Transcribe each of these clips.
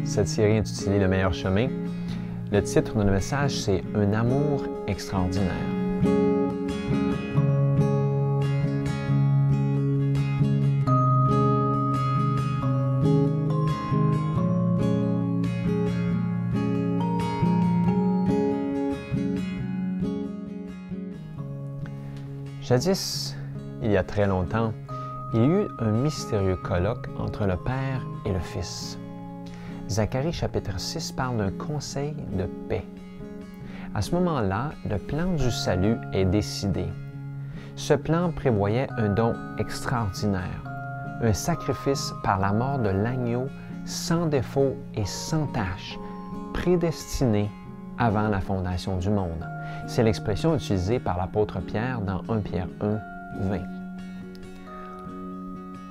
cette série intitulée Le meilleur chemin. Le titre de notre message, c'est « Un amour extraordinaire ». Jadis, il y a très longtemps, il y eut un mystérieux colloque entre le Père et le Fils. Zacharie chapitre 6 parle d'un conseil de paix. À ce moment-là, le plan du salut est décidé. Ce plan prévoyait un don extraordinaire, un sacrifice par la mort de l'agneau sans défaut et sans tache, prédestiné avant la fondation du monde. C'est l'expression utilisée par l'apôtre Pierre dans 1 Pierre 1, 20.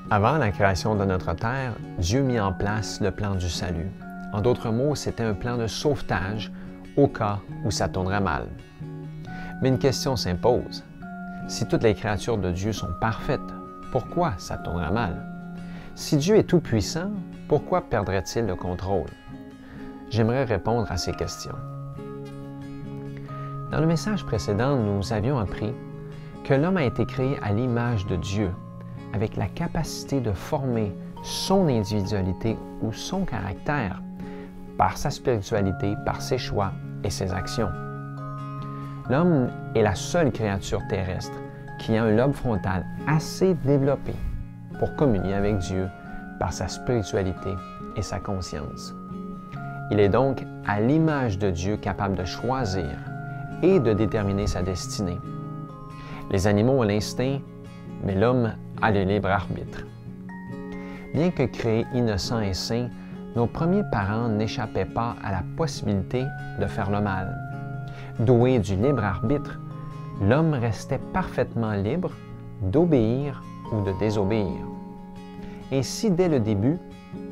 Avant la création de notre terre, Dieu mit en place le plan du salut. En d'autres mots, c'était un plan de sauvetage au cas où ça tournerait mal. Mais une question s'impose. Si toutes les créatures de Dieu sont parfaites, pourquoi ça tournerait mal? Si Dieu est tout-puissant, pourquoi perdrait-il le contrôle? J'aimerais répondre à ces questions. Dans le message précédent, nous avions appris que l'homme a été créé à l'image de Dieu, avec la capacité de former son individualité ou son caractère par sa spiritualité, par ses choix et ses actions. L'homme est la seule créature terrestre qui a un lobe frontal assez développé pour communier avec Dieu par sa spiritualité et sa conscience. Il est donc à l'image de Dieu capable de choisir et de déterminer sa destinée. Les animaux ont l'instinct, mais l'homme a le libre arbitre. Bien que créés innocents et sains, nos premiers parents n'échappaient pas à la possibilité de faire le mal. Doué du libre arbitre, l'homme restait parfaitement libre d'obéir ou de désobéir. Ainsi, dès le début,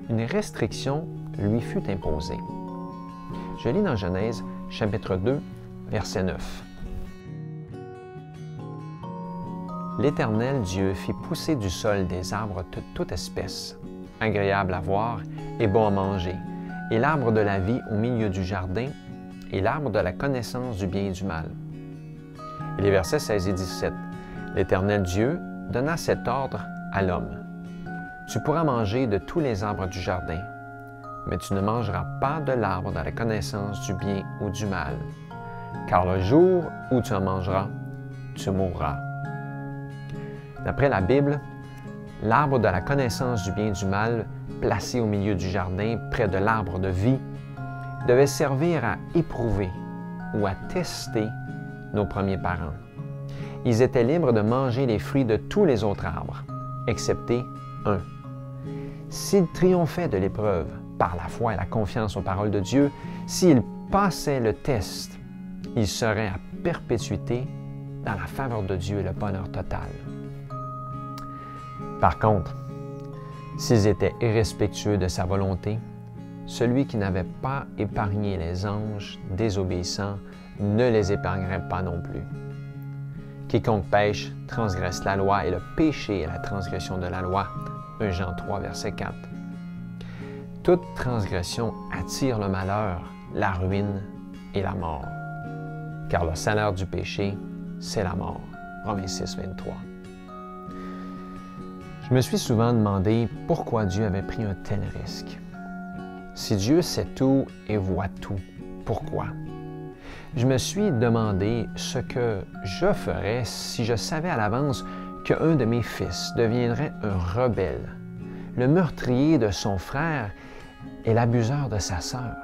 une restriction lui fut imposée. Je lis dans Genèse, chapitre 2, verset 9. L'Éternel Dieu fit pousser du sol des arbres de toute espèce, agréables à voir et bons à manger, et l'arbre de la vie au milieu du jardin, et l'arbre de la connaissance du bien et du mal. Et les versets 16 et 17. L'Éternel Dieu donna cet ordre à l'homme. Tu pourras manger de tous les arbres du jardin, mais tu ne mangeras pas de l'arbre de la connaissance du bien ou du mal, car le jour où tu en mangeras, tu mourras. D'après la Bible, l'arbre de la connaissance du bien et du mal, placé au milieu du jardin, près de l'arbre de vie, devait servir à éprouver ou à tester nos premiers parents. Ils étaient libres de manger les fruits de tous les autres arbres, excepté un. S'ils triomphaient de l'épreuve par la foi et la confiance aux paroles de Dieu, s'ils passaient le test, ils seraient à perpétuité dans la faveur de Dieu et le bonheur total. Par contre, s'ils étaient irrespectueux de sa volonté, celui qui n'avait pas épargné les anges désobéissants ne les épargnerait pas non plus. Quiconque pêche transgresse la loi et le péché est la transgression de la loi. 1 Jean 3, verset 4. Toute transgression attire le malheur, la ruine et la mort. Car le salaire du péché, c'est la mort. Romains 6, 23. Je me suis souvent demandé pourquoi Dieu avait pris un tel risque. Si Dieu sait tout et voit tout, pourquoi? Je me suis demandé ce que je ferais si je savais à l'avance qu'un de mes fils deviendrait un rebelle, le meurtrier de son frère et l'abuseur de sa sœur.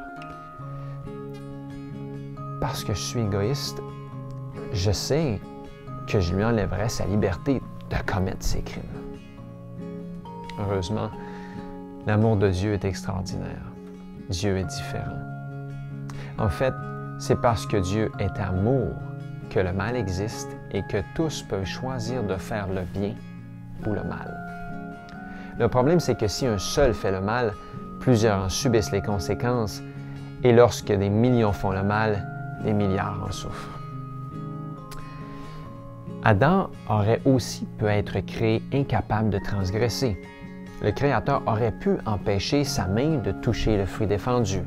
Parce que je suis égoïste, je sais que je lui enlèverais sa liberté de commettre ses crimes. Heureusement, l'amour de Dieu est extraordinaire. Dieu est différent. En fait, c'est parce que Dieu est amour que le mal existe et que tous peuvent choisir de faire le bien ou le mal. Le problème, c'est que si un seul fait le mal, plusieurs en subissent les conséquences, et lorsque des millions font le mal, des milliards en souffrent. Adam aurait aussi pu être créé incapable de transgresser. Le Créateur aurait pu empêcher sa main de toucher le fruit défendu,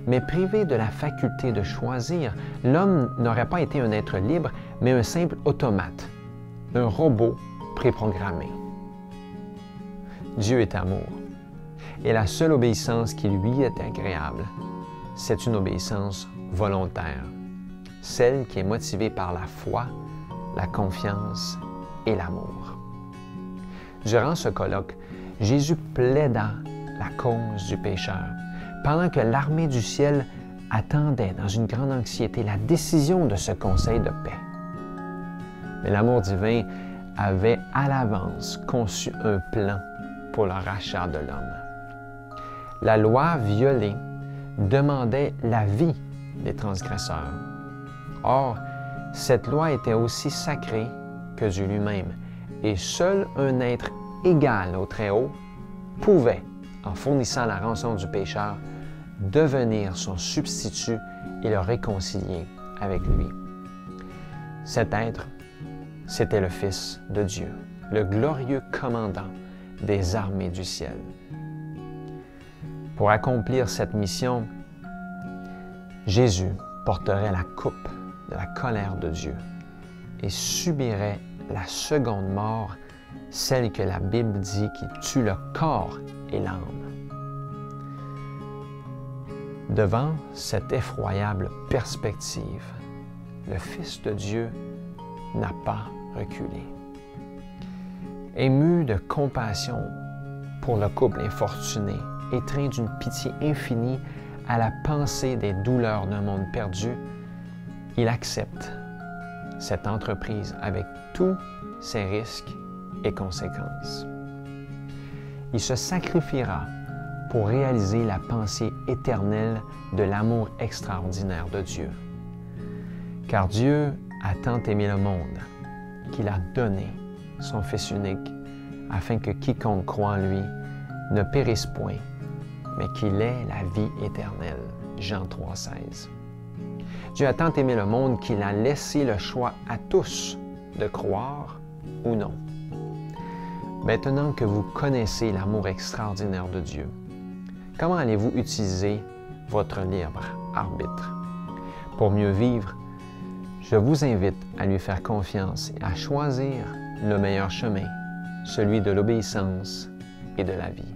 mais privé de la faculté de choisir, l'homme n'aurait pas été un être libre, mais un simple automate, un robot préprogrammé. Dieu est amour, et la seule obéissance qui lui est agréable, c'est une obéissance volontaire, celle qui est motivée par la foi, la confiance et l'amour. Durant ce colloque, Jésus plaida la cause du pécheur, pendant que l'armée du ciel attendait dans une grande anxiété la décision de ce conseil de paix. Mais l'amour divin avait à l'avance conçu un plan pour le rachat de l'homme. La loi violée demandait la vie des transgresseurs. Or, cette loi était aussi sacrée que Dieu lui-même, et seul un être égal au Très-Haut pouvait, en fournissant la rançon du pécheur, devenir son substitut et le réconcilier avec lui. Cet être, c'était le Fils de Dieu, le glorieux commandant des armées du ciel. Pour accomplir cette mission, Jésus porterait la coupe de la colère de Dieu et subirait la seconde mort, celle que la Bible dit qui tue le corps et l'âme. Devant cette effroyable perspective, le Fils de Dieu n'a pas reculé. Ému de compassion pour le couple infortuné, étreint d'une pitié infinie à la pensée des douleurs d'un monde perdu, il accepte cette entreprise avec tous ses risques et conséquences. Il se sacrifiera pour réaliser la pensée éternelle de l'amour extraordinaire de Dieu. Car Dieu a tant aimé le monde qu'il a donné son Fils unique afin que quiconque croit en lui ne périsse point, mais qu'il ait la vie éternelle. Jean 3,16. Dieu a tant aimé le monde qu'il a laissé le choix à tous de croire ou non. Maintenant que vous connaissez l'amour extraordinaire de Dieu, comment allez-vous utiliser votre libre arbitre? Pour mieux vivre, je vous invite à lui faire confiance et à choisir le meilleur chemin, celui de l'obéissance et de la vie.